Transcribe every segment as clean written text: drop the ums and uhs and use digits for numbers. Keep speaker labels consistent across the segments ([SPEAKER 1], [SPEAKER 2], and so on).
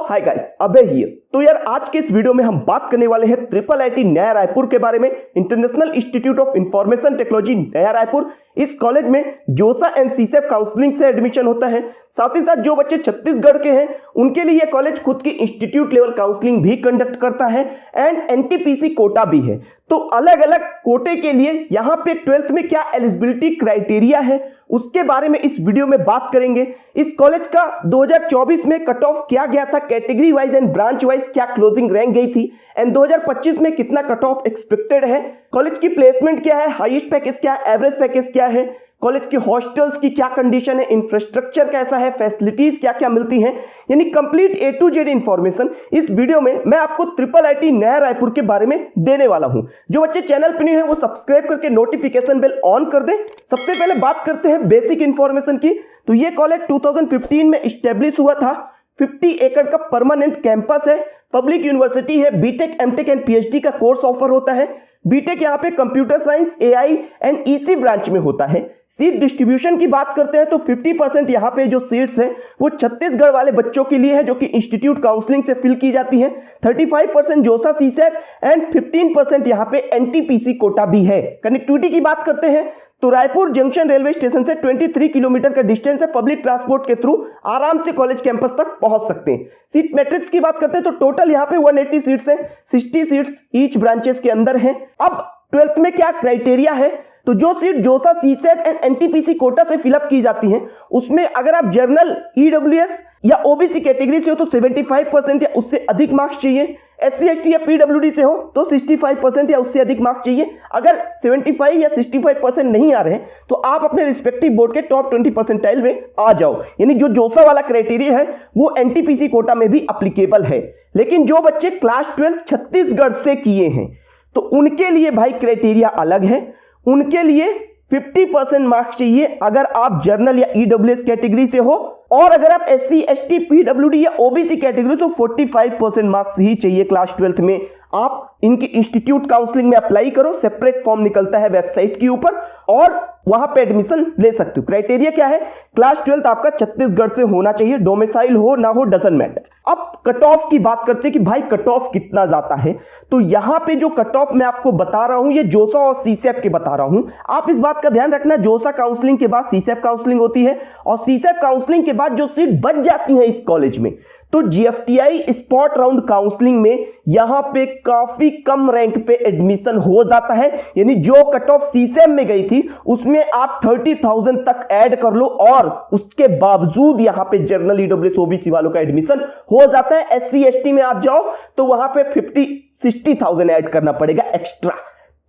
[SPEAKER 1] Hi guys, अबे here. तो यार आज के इस वीडियो में हम बात करने वाले हैं IIIT नया रायपुर के बारे में। International institute of information technology नया रायपुर, इस कॉलेज में जोसा एंड सीसेप काउंसलिंग से एडमिशन होता है। साथ ही साथ जो बच्चे छत्तीसगढ़ के हैं उनके लिए यह कॉलेज खुद की इंस्टीट्यूट लेवल काउंसलिंग भी कंडक्ट करता है एंड एनटीपीसी कोटा भी है। तो अलग अलग कोटे के लिए यहाँ पे 12th में क्या एलिजिबिलिटी क्राइटेरिया है उसके बारे में इस वीडियो में बात करेंगे। इस कॉलेज का 2024 में कट ऑफ क्या गया था, category wise and branch wise क्या क्लोजिंग रैंक गई थी एंड 2025 में कितना कट ऑफ एक्सपेक्टेड है, कॉलेज की प्लेसमेंट क्या है, हाईएस्ट पैकेज क्या है, एवरेज पैकेज क्या है, कॉलेज के हॉस्टल्स की क्या कंडीशन है, इंफ्रास्ट्रक्चर कैसा है, फैसिलिटीज क्या क्या मिलती हैं, यानी complete A to Z information इस वीडियो में मैं आपको IIIT नया रायपुर के बारे में देने वाला हूं। जो बच्चे चैनल पर न्यू हैं वो सब्सक्राइब करके नोटिफिकेशन बेल ऑन कर दें। सबसे पहले बात करते हैं बेसिक इंफॉर्मेशन की। तो ये कॉलेज 2015 में एस्टेब्लिश हुआ था। 50 एकड़ का परमानेंट कैंपस है, पब्लिक यूनिवर्सिटी है, बीटेक, एमटेक एंड पीएचडी का कोर्स ऑफर होता है। बीटेक यहाँ पे computer science, AI and EC branch में होता है। सीट डिस्ट्रीब्यूशन की बात करते हैं तो 50% यहाँ पे जो सीट्स हैं वो छत्तीसगढ़ वाले बच्चों के लिए है जो कि इंस्टीट्यूट काउंसलिंग से फिल की जाती हैं। 35% जोसा सीसेप एंड 15% यहाँ पे एनटीपीसी कोटा भी है। कनेक्टिविटी की बात करते हैं तो रायपुर जंक्शन रेलवे स्टेशन से 23 किलोमीटर का डिस्टेंस है। पब्लिक ट्रांसपोर्ट के थ्रू आराम से कॉलेज कैंपस तक पहुंच सकते हैं। सीट मैट्रिक्स की बात करते हैं तो टोटल यहाँ पे 180 सीट्स हैं, 60 सीट्स ईच ब्रांचेस के अंदर हैं। अब 12th में क्या क्राइटेरिया है, तो जो सीट जोसा सीसेप एंड एनटीपीसी कोटा से फिलअप की जाती हैं उसमें अगर आप जर्नल, ईडब्ल्यूएस या ओबीसी कैटेगरी से हो तो 75% या उससे अधिक मार्क्स चाहिए। एससी एसटी या पीडब्ल्यूडी से हो तो 65% या उससे अधिक मार्क्स चाहिए। अगर 75 या 65% नहीं आ रहे हैं तो आप अपने रिस्पेक्टिव बोर्ड के टॉप 20 परसेंटाइल में आ जाओ। यानी जो जोसा वाला क्राइटेरिया है वो एनटीपीसी कोटा में भी अप्लीकेबल है। लेकिन जो बच्चे क्लास 12 छत्तीसगढ़ से किए हैं तो उनके लिए भाई क्राइटेरिया अलग है। उनके लिए 50% मार्क्स चाहिए अगर आप जर्नल या ईडब्ल्यूएस कैटेगरी से हो, और अगर आप एससी एसटी पीडब्ल्यूडी या ओबीसी कैटेगरी तो 45% मार्क्स ही चाहिए क्लास 12th में। आप इनकी इंस्टीट्यूट काउंसलिंग में अप्लाई करो, सेपरेट फॉर्म निकलता है वेबसाइट के ऊपर और वहां पे एडमिशन ले सकते हो। क्राइटेरिया क्या है, क्लास 12th आपका छत्तीसगढ़ से होना चाहिए, डोमिसाइल हो ना हो डजंट मैटर। अब कट ऑफ की बात करते हैं कि भाई कट ऑफ कितना जाता है। तो यहां पे जो कट ऑफ मैं आपको बता रहा हूं ये जोसा और सीसेप के बता रहा हूं। आप इस बात का ध्यान रखना, जोसा काउंसलिंग के बाद सीसेप काउंसलिंग होती है और सीसेप काउंसलिंग के बाद जो सीट बच जाती है इस कॉलेज में तो जीएफटीआई स्पॉट राउंड काउंसलिंग में यहां पे काफी कम रैंक पे एडमिशन हो जाता है। यानी जो कट ऑफ सीसेम में गई थी उसमें आप 30,000 तक ऐड कर लो और उसके बावजूद यहां पे जर्नल, ईडब्ल्यूएस, ओबीसी वालों का एडमिशन हो जाता है। एससी एसटी में आप जाओ तो वहां पे 50-60,000 ऐड करना पड़ेगा एक्स्ट्रा।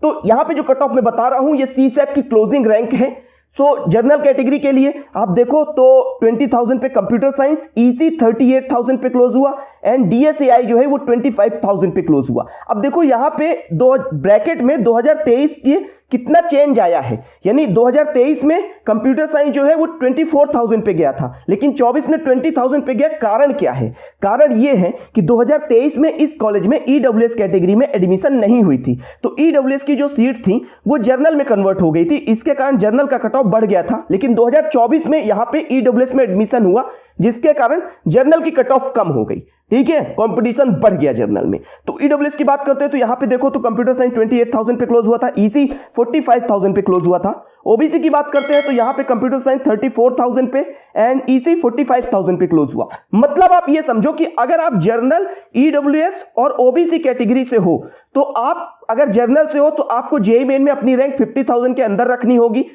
[SPEAKER 1] तो यहां पे जो कट ऑफ मैं बता रहा हूं ये सीसेप की क्लोजिंग रैंक है। जर्नल कैटेगरी के लिए आप देखो तो 20,000 पे कंप्यूटर साइंस, ईसी 38,000 पे क्लोज हुआ एंड डीएसएआई जो है वो 25,000 पे क्लोज हुआ। अब देखो यहां पे दो ब्रैकेट में 2023 की कितना चेंज आया है। यानी 2023 में कंप्यूटर साइंस जो है वो 24,000 पे गया था लेकिन 24 में 20,000 पे गया। कारण क्या है, कारण ये है कि 2023 में इस कॉलेज में ईडब्ल्यूएस कैटेगरी में एडमिशन नहीं हुई थी तो ईडब्ल्यूएस की जो सीट थी वो जर्नल में कन्वर्ट हो गई थी, इसके कारण जर्नल का कट ऑफ बढ़ गया था। लेकिन 2024 में यहां पे ईडब्ल्यूएस में एडमिशन हुआ जिसके कारण जर्नल की कट ऑफ कम हो गई। ठीक है, कंपटीशन बढ़ गया जर्नल में। तो ईडब्ल्यूएस की बात करते हैं तो यहां पे देखो तो कंप्यूटर साइंस 28,000 पे क्लोज हुआ था, ईसी 45,000 पे क्लोज हुआ था। ओबीसी की बात करते हैं तो यहां पे कंप्यूटर साइंस 34,000 पे एंड ईसी 45,000 पे क्लोज हुआ। मतलब आप ये समझो कि अगर आप जर्नल, ईडब्ल्यूएस और ओबीसी कैटेगरी से हो तो आप अगर जर्नल से हो तो आपको जेईई मेन में अपनी रैंक 50,000 के अंदर रखनी होगी।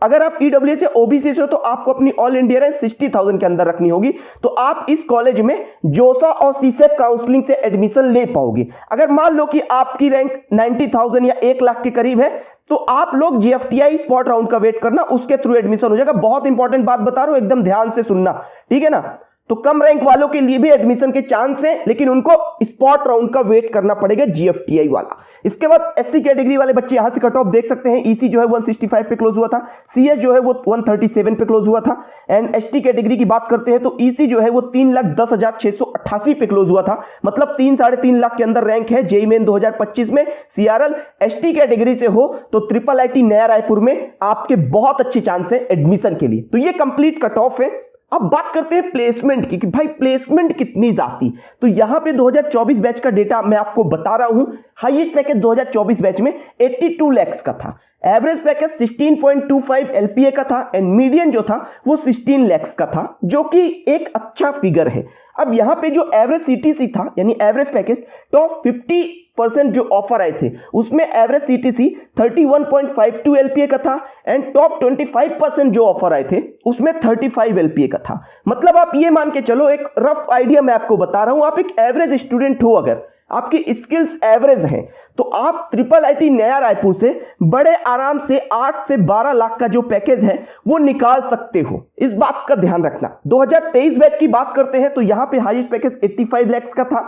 [SPEAKER 1] अगर आप ईडब्ल्यूएस या ओबीसी से हो तो आपको अपनी ऑल इंडिया रैंक 60,000 के अंदर रखनी होगी तो आप इस कॉलेज में जोसा और सीसेप काउंसलिंग से एडमिशन ले पाओगे। अगर मान लो कि आपकी रैंक 90,000 या 1 लाख के करीब है तो आप लोग जीएफटीआई स्पॉट राउंड का वेट करना, उसके थ्रू एडमिशन हो जाएगा। बहुत इंपॉर्टेंट बात बता रहा हूं, एकदम ध्यान से सुनना, ठीक है ना। तो कम रैंक वालों के लिए भी एडमिशन के चांस हैं लेकिन उनको स्पॉट राउंड का वेट करना पड़ेगा, जीएफटीआई वाला। इसके बाद एससी कैटेगरी वाले बच्चे यहां से कट ऑफ देख सकते हैं। ईसी जो है 165 पे क्लोज हुआ था, सीएस जो है वो 137 पे क्लोज हुआ था एंड एसटी कैटेगरी की बात करते हैं तो ईसी जो है वो 3,10,688 पे क्लोज हुआ था। मतलब 3-3.5 लाख के अंदर रैंक है जेईई मेन 2025 में। सीआरएल एसटी कैटेगरी से हो तो IIIT नया रायपुर में आपके बहुत अच्छे चांस है एडमिशन के लिए। तो ये कंप्लीट कट ऑफ है। अब बात करते हैं प्लेसमेंट की कि भाई प्लेसमेंट कितनी जाती। तो यहां पे 2024 बैच का डेटा मैं आपको बता रहा हूं। हाईएस्ट पैकेज 2024 बैच में 82 लाख का था, एवरेज पैकेज 16.25 LPA का था एंड मीडियन जो था वो 16 लाख का था, जो कि एक अच्छा फिगर है। अब यहां पे जो एवरेज CTC था यानी एवरेज पैकेज, टॉप 50% जो ऑफर आए थे उसमें एवरेज CTC 31.52 LPA का था एंड टॉप 25% जो ऑफर आए थे उसमें 35 LPA का था। मतलब आप ये मान के चलो, एक रफ आइडिया मैं आपको बता रहा हूं, आप एक एवरेज स्टूडेंट हो, अगर आपकी स्किल्स एवरेज हैं तो आप IIIT नया रायपुर से बड़े आराम से 8 से 12 लाख का जो पैकेज है वो निकाल सकते हो। इस बात का ध्यान रखना। 2023 बैच की बात करते हैं तो यहां पे हाईएस्ट पैकेज 85 लाख का था।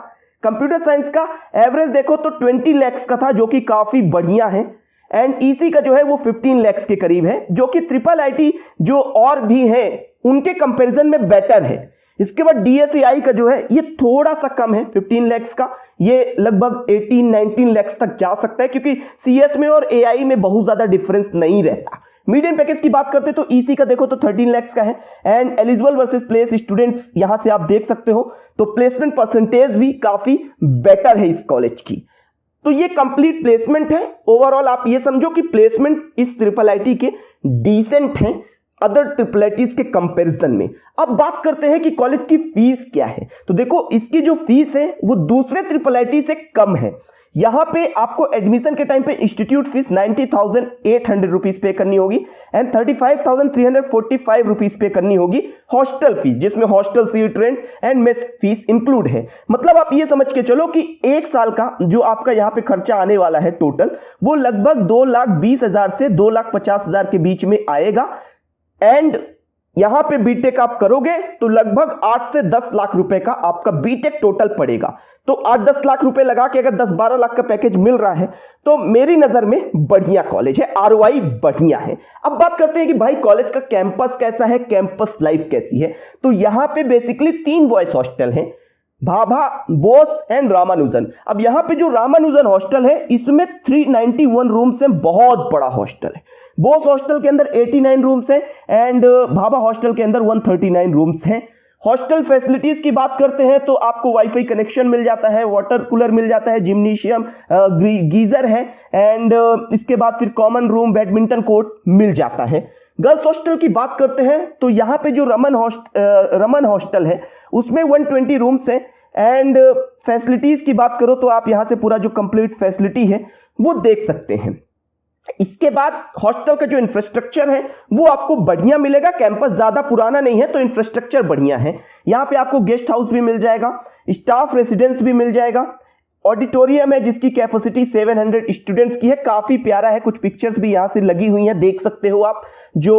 [SPEAKER 1] कंप्यूटर साइंस का एवरेज देखो तो 20 लाख का था, जो कि काफी बढ़िया है एंड EC का जो है वो 15 लाख के करीब है, जो कि IIIT जो और भी है उनके कंपैरिजन में बेटर है। इसके बाद DSAI का जो है ये थोड़ा सा कम है, 15 लाख का, ये लगभग 18-19 लाख तक जा सकता है, क्योंकि CS में और AI में बहुत ज्यादा डिफरेंस नहीं रहता। मीडियम पैकेज की बात करते तो EC का देखो तो 13 लाख का है and eligible versus place students यहां से आप देख सकते हो, तो प्लेसमेंट परसेंटेज भी काफी बेटर है इस कॉलेज की। तो ये कंप्लीट प्लेसमेंट है। ओवरऑल आप ये समझो कि प्लेसमेंट इस IIIT के डिसेंट हैं अदर IIITs के कंपैरिजन में। अब बात करते हैं कि कॉलेज की फीस क्या है। तो देखो इसकी जो फीस है वो दूसरे IIIT से कम है। यहां पे आपको एडमिशन के टाइम पे इंस्टीट्यूट फीस 90,800 रुपीज पे करनी होगी एंड 35,345 रुपीज पे करनी होगी हॉस्टल फीस, जिसमें hostel, seat rent and mess fees include है। मतलब आप ये समझ के चलो कि एक साल का जो आपका यहाँ पे खर्चा आने वाला है टोटल, वो लगभग 2,20,000 से 2,50,000 के बीच में आएगा एंड यहां पे बीटेक आप करोगे तो लगभग 8 से 10 लाख रुपए का आपका बीटेक टोटल पड़ेगा। तो 8-10 लाख रुपए लगा के अगर 10-12 लाख का पैकेज मिल रहा है तो मेरी नजर में बढ़िया कॉलेज है, ROI बढ़िया है। अब बात करते हैं कि भाई कॉलेज का कैंपस कैसा है, कैंपस लाइफ कैसी है। तो यहां पे बेसिकली 3 बॉयज हॉस्टल हैं, भाभा, बोस एंड रामानुजन। अब यहां पे जो रामानुजन हॉस्टल है इसमें 391 रूम्स हैं, बहुत बड़ा हॉस्टल है। बोस हॉस्टल के अंदर 89 रूम्स हैं एंड भाभा हॉस्टल के अंदर 139 रूम्स हैं। हॉस्टल फैसिलिटीज की बात करते हैं तो आपको वाईफाई कनेक्शन मिल जाता है, वाटर कूलर मिल जाता है, जिम्नेशियम, गीजर है एंड इसके बाद फिर कॉमन रूम, बैडमिंटन कोर्ट मिल जाता है। गर्ल्स हॉस्टल की बात करते हैं तो यहाँ पे जो रमन हॉस्टल है उसमें 120 रूम्स हैं एंड फैसिलिटीज की बात करो तो आप यहाँ से पूरा जो कंप्लीट फैसिलिटी है वो देख सकते हैं। इसके बाद हॉस्टल का जो इंफ्रास्ट्रक्चर है वो आपको बढ़िया मिलेगा, कैंपस ज्यादा पुराना नहीं है तो इंफ्रास्ट्रक्चर बढ़िया है। यहाँ पे आपको गेस्ट हाउस भी मिल जाएगा, स्टाफ रेसिडेंस भी मिल जाएगा, ऑडिटोरियम है जिसकी कैपेसिटी 700 स्टूडेंट्स की है, काफी प्यारा है। कुछ पिक्चर्स भी यहाँ से लगी हुई हैं, देख सकते हो आप। जो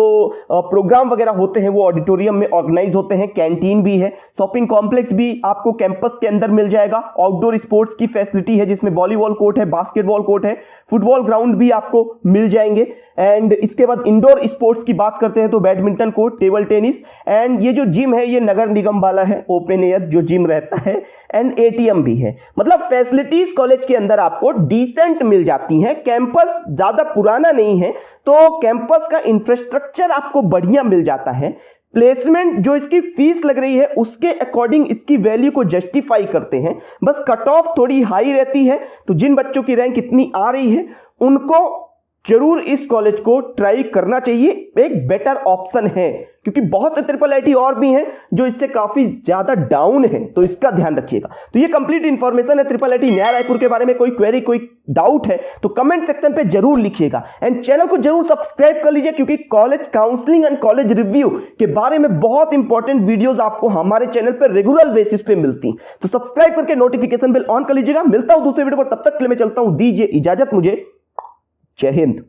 [SPEAKER 1] प्रोग्राम वगैरह होते हैं वो ऑडिटोरियम में ऑर्गेनाइज होते हैं, कैंटीन भी है, शॉपिंग कॉम्प्लेक्स भी आपको कैंपस के अंदर मिल जाएगा, आउटडोर स्पोर्ट्स की फैसिलिटी है जिसमें वॉलीबॉल कोर्ट है, बास्केटबॉल कोर्ट है, फुटबॉल ग्राउंड भी आपको मिल जाएंगे एंड इसके बाद इंडोर स्पोर्ट्स की बात करते हैं तो badminton court, table tennis and ये जो जिम है ये नगर निगम वाला है, ओपन एयर जो जिम रहता है एंड ATM भी है। मतलब फैसिलिटीज कॉलेज के अंदर आपको डिसेंट मिल जाती हैं। कैंपस ज्यादा पुराना नहीं है तो कैंपस का इंफ्रास्ट्रक्चर आपको बढ़िया मिल जाता है। प्लेसमेंट जो इसकी फीस लग रही है उसके अकॉर्डिंग इसकी वैल्यू को जस्टिफाई करते हैं, बस कट ऑफ थोड़ी हाई रहती है। तो जिन बच्चों की रैंक इतनी आ रही है उनको जरूर इस कॉलेज को ट्राई करना चाहिए, एक बेटर ऑप्शन है, क्योंकि बहुत से IIIT और भी हैं जो इससे काफी ज्यादा डाउन है, तो इसका ध्यान रखिएगा। तो ये कंप्लीट इंफॉर्मेशन है IIIT नया रायपुर के बारे में। कोई क्वेरी, कोई डाउट है तो कमेंट सेक्शन पे जरूर लिखिएगा एंड चैनल को जरूर सब्सक्राइब कर लीजिए, क्योंकि college counselling and college review के बारे में बहुत इंपॉर्टेंट वीडियोस आपको हमारे चैनल पर रेगुलर बेसिस पे मिलती हैं। तो सब्सक्राइब करके नोटिफिकेशन बेल ऑन कर लीजिएगा। मिलता हूं दूसरे वीडियो पर, तब तक के लिए मैं चलता हूं, दीजिए इजाजत मुझे। जय हिंद।